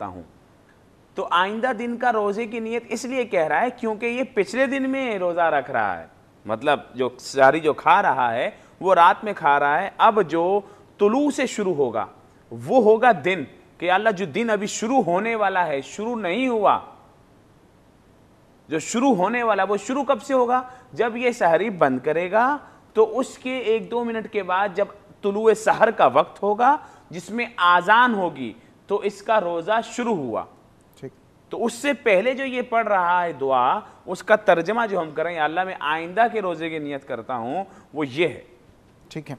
ہوں. تو آئندہ دن کا روزے کی نیت اس لیے کہہ رہا ہے کیونکہ یہ پچھلے دن میں روزہ رکھ رہا ہے, مطلب جو سحری جو کھا رہا ہے وہ رات میں کھا رہا ہے. اب جو طلوع سے شروع ہوگا وہ ہوگا دن, کہ اللہ جو دن ابھی شروع ہونے والا ہے, شروع نہیں ہوا, جو شروع ہونے والا وہ شروع کب سے ہوگا؟ جب یہ سحری بند کرے گا تو اس کے 1-2 منٹ کے بعد جب طلوع سحر کا وقت ہوگا جس میں آذان ہوگی تو اس کا روزہ شروع ہوا. تو اس سے پہلے جو یہ پڑھ رہا ہے دعا, اس کا ترجمہ جو ہم کریں, یا اللہ میں آئندہ کے روزے کی نیت کرتا ہوں, وہ یہ ہے. ٹھیک ہے.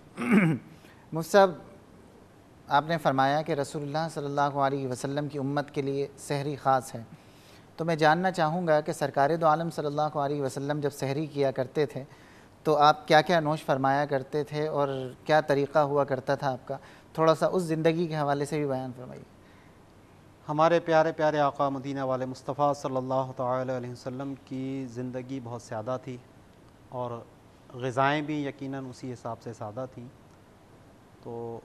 مفتی صاحب, آپ نے فرمایا کہ رسول اللہ صلی اللہ علیہ وسلم کی امت کے لیے سحری خاص ہے, تو میں جاننا چاہوں گا کہ سرکار دو عالم صلی اللہ علیہ وسلم جب سحری کیا کرتے تھے تو آپ کیا کیا نوش فرمایا کرتے تھے اور کیا طریقہ ہوا کرتا تھا آپ کا؟ تھوڑا سا اس زندگی کے حوالے سے بھی بیان فرمائیے. ہمارے پیارے پیارے آقا مدینہ والے مصطفیٰ صلی اللہ تعالی علیہ وسلم کی زندگی بہت سادہ تھی اور غذائیں بھی یقیناً اسی حساب سے سادہ تھیں. تو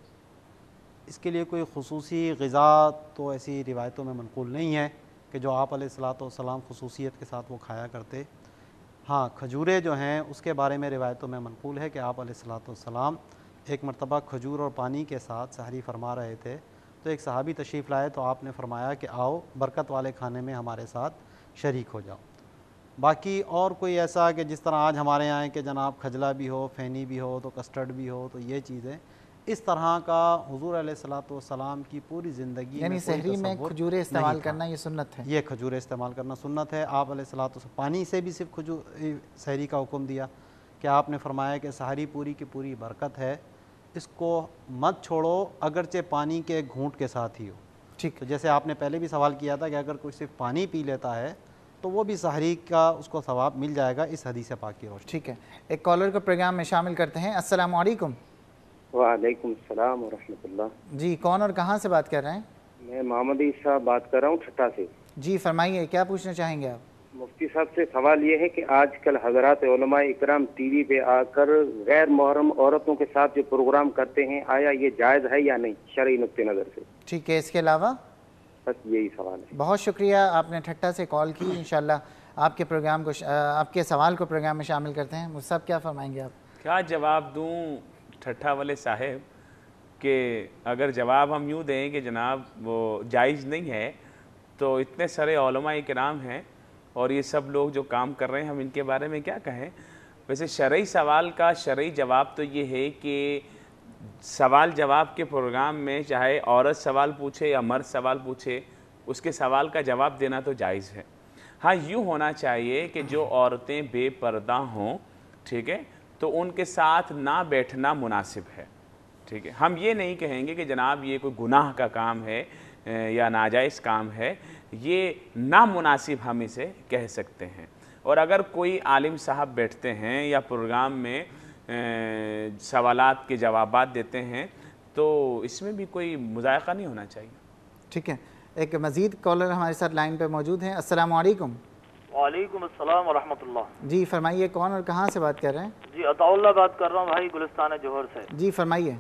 اس کے لیے کوئی خصوصی غذا تو ایسی روایتوں میں منقول نہیں ہے کہ جو آپ علیہ الصلوۃ والسلام خصوصیت کے ساتھ وہ کھایا کرتے. ہاں, کھجوریں جو ہیں اس کے بارے میں روایتوں میں منقول ہے کہ آپ علیہ الصلوۃ والسلام ایک مرتبہ کھجور اور پانی کے ساتھ سحری فرما رہے تھے, تو ایک صحابی تشریف لائے تو آپ نے فرمایا کہ آؤ برکت والے کھانے میں ہمارے ساتھ شریک ہو جاؤ. باقی اور کوئی ایسا کہ جس طرح آج ہمارے یہاں ہے کہ جناب کھجلا بھی ہو, فینی بھی ہو, تو کسٹرڈ بھی ہو, تو یہ چیزیں اس طرح کا حضور علیہ الصلوۃ والسلام کی پوری زندگی یعنی سحری میں کھجوریں استعمال کرنا یہ سنت ہے؟ یہ کھجوریں استعمال کرنا سنت ہے. آپ علیہ الصلوۃ والسلام پانی سے بھی صرف سحری کا حکم دیا کہ آپ نے فرمایا کہ سحری پوری کی پوری برکت ہے, اس کو مت چھوڑو اگرچہ پانی کے گھونٹ کے ساتھ ہی ہو. ٹھیک. تو جیسے آپ نے پہلے بھی سوال کیا تھا کہ اگر کوئی صرف پانی پی لیتا ہے تو وہ بھی سحری کا اس کو ثواب مل جائے گا اس حدیث پاک کی روشنی. ٹھیک ہے, ایک کالر کو پروگرام میں شامل کرتے ہیں. السلام علیکم. وعلیکم السلام ورحمۃ اللہ. جی, کون اور کہاں سے بات کر رہے ہیں؟ میں محمد عیسیٰ بات کر رہا ہوں ٹھٹا سے. جی فرمائیے, کیا پوچھنا چاہیں گے آپ؟ مفتی صاحب سے سوال یہ ہے کہ آج کل حضرات علماء اکرام ٹی وی پہ آ کر غیر محرم عورتوں کے ساتھ جو پروگرام کرتے ہیں, آیا یہ جائز ہے یا نہیں شرعی نقطہ نظر سے؟ ٹھیک ہے, اس کے علاوہ بس یہی سوال ہے. بہت شکریہ, آپ نے ٹھٹا سے کال کی. انشاءاللہ آپ کے پروگرام کو آپ کے سوال کو پروگرام میں شامل کرتے ہیں. مفتی صاحب کیا فرمائیں گے آپ؟ کیا جواب دوں ٹھٹھا والے صاحب, کہ اگر جواب ہم یوں دیں کہ جناب وہ جائز نہیں ہے تو اتنے سارے علماء کرام ہیں اور یہ سب لوگ جو کام کر رہے ہیں, ہم ان کے بارے میں کیا کہیں. ویسے شرعی سوال کا شرعی جواب تو یہ ہے کہ سوال جواب کے پروگرام میں چاہے عورت سوال پوچھے یا مرد سوال پوچھے, اس کے سوال کا جواب دینا تو جائز ہے. ہاں, یوں ہونا چاہیے کہ جو عورتیں بے پردہ ہوں, ٹھیک ہے, تو ان کے ساتھ نہ بیٹھنا مناسب ہے. ٹھیک ہے, ہم یہ نہیں کہیں گے کہ جناب یہ کوئی گناہ کا کام ہے یا ناجائز کام ہے, یہ نامناسب ہم اسے کہہ سکتے ہیں. اور اگر کوئی عالم صاحب بیٹھتے ہیں یا پروگرام میں سوالات کے جوابات دیتے ہیں تو اس میں بھی کوئی مذائقہ نہیں ہونا چاہیے. ٹھیک ہے, ایک مزید کالر ہمارے ساتھ لائن پہ موجود ہیں. السلام علیکم. وعلیکم السلام ورحمۃ اللہ. جی فرمائیے, کون اور کہاں سے بات کر رہے ہیں؟ جی عطاء اللہ بات کر رہا ہوں بھائی, گلستان جوہر سے. جی فرمائیے.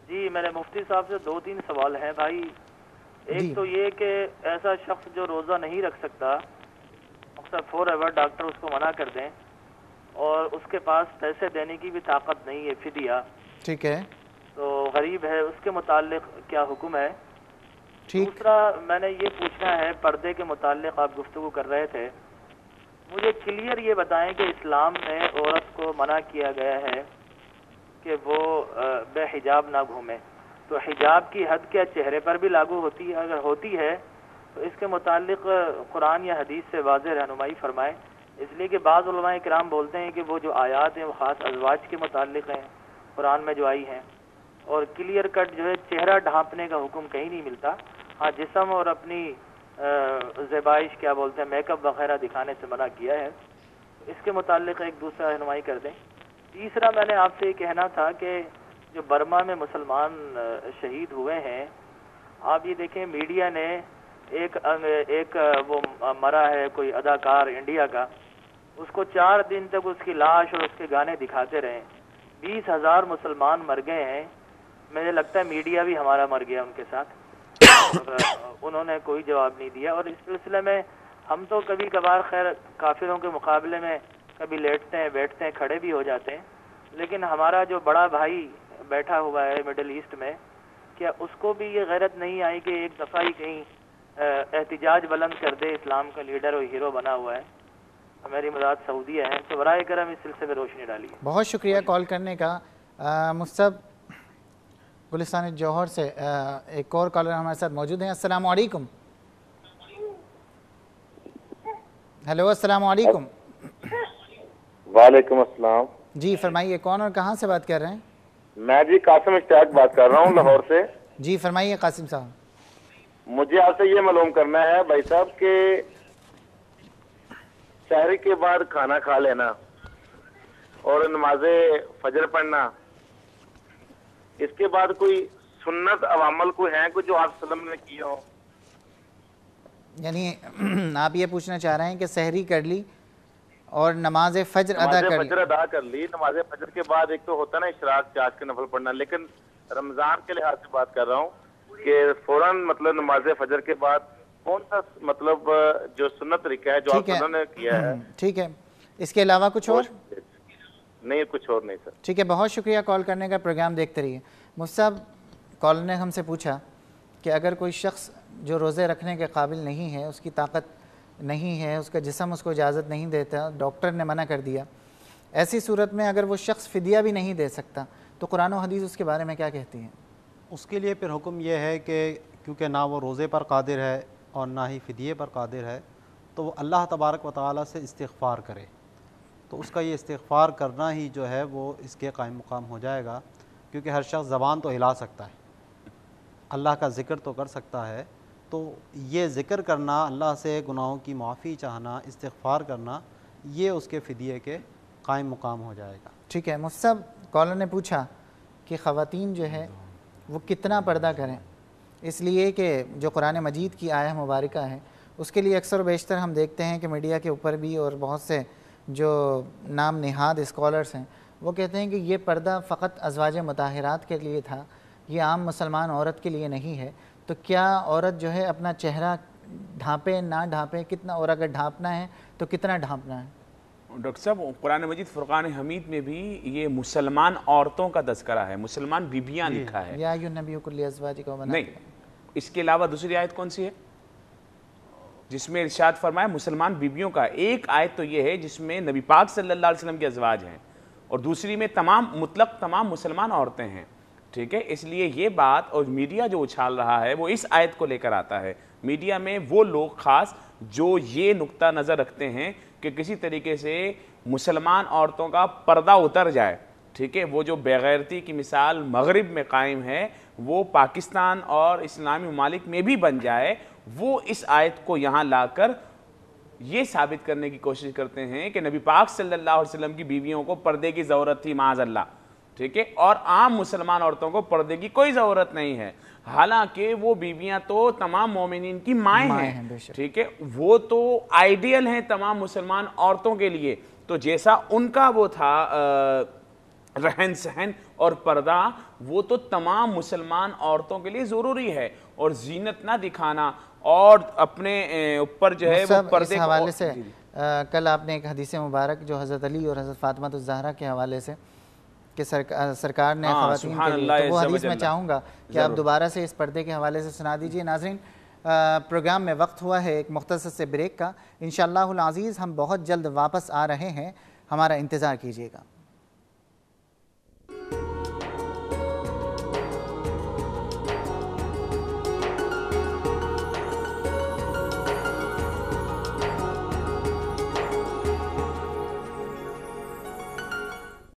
جی میرے مفتی صاحب سے 2-3 سوال ہیں بھائی. ایک تو یہ کہ ایسا شخص جو روزہ نہیں رکھ سکتا, اکثر فور ایور ڈاکٹر اس کو منع کر دیں اور اس کے پاس پیسے دینے کی بھی طاقت نہیں ہے, فدیہ, ٹھیک ہے, تو غریب ہے, اس کے متعلق کیا حکم ہے؟ ٹھیک. دوسرا میں نے یہ پوچھنا ہے, پردے کے متعلق آپ گفتگو کر رہے تھے, مجھے کلیئر یہ بتائیں کہ اسلام میں عورت کو منع کیا گیا ہے کہ وہ بے حجاب نہ گھومے, تو حجاب کی حد کیا چہرے پر بھی لاگو ہوتی ہے؟ اگر ہوتی ہے تو اس کے متعلق قرآن یا حدیث سے واضح رہنمائی فرمائیں. اس لیے کہ بعض علماء کرام بولتے ہیں کہ وہ جو آیات ہیں وہ خاص ازواج کے متعلق ہیں قرآن میں جو آئی ہیں, اور کلیئر کٹ جو ہے چہرہ ڈھانپنے کا حکم کہیں نہیں ملتا. ہاں, جسم اور اپنی زیبائش کیا بولتے ہیں میک اپ وغیرہ دکھانے سے منع کیا ہے. اس کے متعلق ایک دوسرا رہنمائی کر دیں. تیسرا میں نے آپ سے یہ کہنا تھا کہ جو برما میں مسلمان شہید ہوئے ہیں, آپ یہ دیکھیں میڈیا نے ایک وہ مرا ہے کوئی اداکار انڈیا کا, اس کو 4 دن تک اس کی لاش اور اس کے گانے دکھاتے رہے. 20,000 مسلمان مر گئے ہیں. مجھے لگتا ہے میڈیا بھی ہمارا مر گیا ان کے ساتھ. اور انہوں نے کوئی جواب نہیں دیا. اور اس سلسلے میں ہم تو کبھی کبھار خیر کافروں کے مقابلے میں کبھی لیٹتے ہیں بیٹھتے ہیں کھڑے بھی ہو جاتے ہیں, لیکن ہمارا جو بڑا بھائی بیٹھا ہوا ہے مڈل ایسٹ میں, کیا اس کو بھی یہ غیرت نہیں آئی کہ ایک دفعہ ہی کہیں احتجاج بلند کر دے؟ اسلام کا لیڈر اور ہیرو بنا ہوا ہے, میری مداد سعودیہ ہے, تو برائے کرم اس سلسلے میں روشنی ڈالیے. بہت شکریہ کال کرنے کا. مصطب گلستان جوہر سے ایک اور کالر ہمارے ساتھ موجود ہیں. السلام علیکم. ہیلو السلام علیکم. وعلیکم السلام. جی فرمائیے, کون اور کہاں سے بات کر رہے ہیں؟ میں جی قاسم اشتیاق بات کر رہا ہوں لاہور سے. جی فرمائیے قاسم صاحب. مجھے آپ سے یہ معلوم کرنا ہے بھائی صاحب کہ سحری کے بعد کھانا کھا لینا اور نماز فجر پڑھنا, اس کے بعد کوئی سنت عوامل کوئی ہیں کوئی جو آپ وسلم نے کیا ہو؟ یعنی آپ یہ پوچھنا چاہ رہے ہیں کہ سحری کر لی اور نماز فجر ادا کر لی. نماز فجر ادا کر لی, نماز فجر کے بعد ایک تو ہوتا نا اشراق چاش کے نفل پڑھنا, لیکن رمضان کے لحاظ سے بات کر رہا ہوں کہ فوراً مطلب نماز فجر کے بعد کون سا مطلب جو سنت طریقہ ہے جو آپ وسلم نے کیا ہے؟ ٹھیک ہے, اس کے علاوہ کچھ اور نہیں؟ کچھ اور نہیں سر. ٹھیک ہے, بہت شکریہ کال کرنے کا. پروگرام دیکھتے رہیے. مصطب کالر نے ہم سے پوچھا کہ اگر کوئی شخص جو روزے رکھنے کے قابل نہیں ہے, اس کی طاقت نہیں ہے, اس کا جسم اس کو اجازت نہیں دیتا, ڈاکٹر نے منع کر دیا, ایسی صورت میں اگر وہ شخص فدیہ بھی نہیں دے سکتا تو قرآن و حدیث اس کے بارے میں کیا کہتی ہیں؟ اس کے لیے پھر حکم یہ ہے کہ کیونکہ نہ وہ روزے پر قادر ہے اور نہ ہی فدیے پر قادر ہے, تو وہ اللہ تبارک و تعالیٰ سے استغفار کرے. تو اس کا یہ استغفار کرنا ہی جو ہے وہ اس کے قائم مقام ہو جائے گا, کیونکہ ہر شخص زبان تو ہلا سکتا ہے, اللہ کا ذکر تو کر سکتا ہے, تو یہ ذکر کرنا, اللہ سے گناہوں کی معافی چاہنا, استغفار کرنا, یہ اس کے فدیے کے قائم مقام ہو جائے گا. ٹھیک ہے. مصطب کالر نے پوچھا کہ خواتین جو ہے وہ کتنا پردہ کریں, اس لیے کہ جو قرآن مجید کی آیہ مبارکہ ہے اس کے لیے اکثر و بیشتر ہم دیکھتے ہیں کہ میڈیا کے اوپر بھی اور بہت سے جو نام نہاد اسکالرس ہیں وہ کہتے ہیں کہ یہ پردہ فقط ازواج مطہرات کے لیے تھا, یہ عام مسلمان عورت کے لیے نہیں ہے. تو کیا عورت جو ہے اپنا چہرہ ڈھانپے نہ ڈھانپے, کتنا, اور اگر ڈھانپنا ہے تو کتنا ڈھانپنا ہے؟ ڈاکٹر صاحب قرآن مجید فرقان حمید میں بھی یہ مسلمان عورتوں کا تذکرہ ہے, مسلمان بیبیاں لکھا ہے. یا ایھا النبی قل لازواجک و بناتک. نہیں, اس کے علاوہ دوسری آیت کون سی ہے جس میں ارشاد فرمایا مسلمان بیبیوں کا؟ ایک آیت تو یہ ہے جس میں نبی پاک صلی اللہ علیہ وسلم کے ازواج ہیں, اور دوسری میں مطلق تمام مسلمان عورتیں ہیں. ٹھیک ہے, اس لیے یہ بات, اور میڈیا جو اچھال رہا ہے وہ اس آیت کو لے کر آتا ہے. میڈیا میں وہ لوگ خاص جو یہ نقطہ نظر رکھتے ہیں کہ کسی طریقے سے مسلمان عورتوں کا پردہ اتر جائے. ٹھیک ہے, وہ جو بےغیرتی کی مثال مغرب میں قائم ہے وہ پاکستان اور اسلامی ممالک میں بھی بن جائے, وہ اس آیت کو یہاں لا کر یہ ثابت کرنے کی کوشش کرتے ہیں کہ نبی پاک صلی اللہ علیہ وسلم کی بیویوں کو پردے کی ضرورت تھی معاذ اللہ. ٹھیک ہے, اور عام مسلمان عورتوں کو پردے کی کوئی ضرورت نہیں ہے, حالانکہ وہ بیویاں تو تمام مومنین کی مائیں ہیں. ٹھیک ہے, وہ تو آئیڈیل ہیں تمام مسلمان عورتوں کے لیے. تو جیسا ان کا وہ تھا رہن سہن اور پردہ, وہ تو تمام مسلمان عورتوں کے لیے ضروری ہے. اور زینت نہ دکھانا اور اپنے اوپر جو ہے وہ پردے اس حوالے سے کل آپ نے ایک حدیث مبارک جو حضرت علی اور حضرت فاطمہ الزہرا کے حوالے سے کہ سرکار نے خواتین کے لیے, تو وہ حدیث میں چاہوں گا کہ آپ دوبارہ سے اس پردے کے حوالے سے سنا دیجئے. ناظرین, پروگرام میں وقت ہوا ہے ایک مختصر سے بریک کا. انشاءاللہ العزیز ہم بہت جلد واپس آ رہے ہیں, ہمارا انتظار کیجیے گا.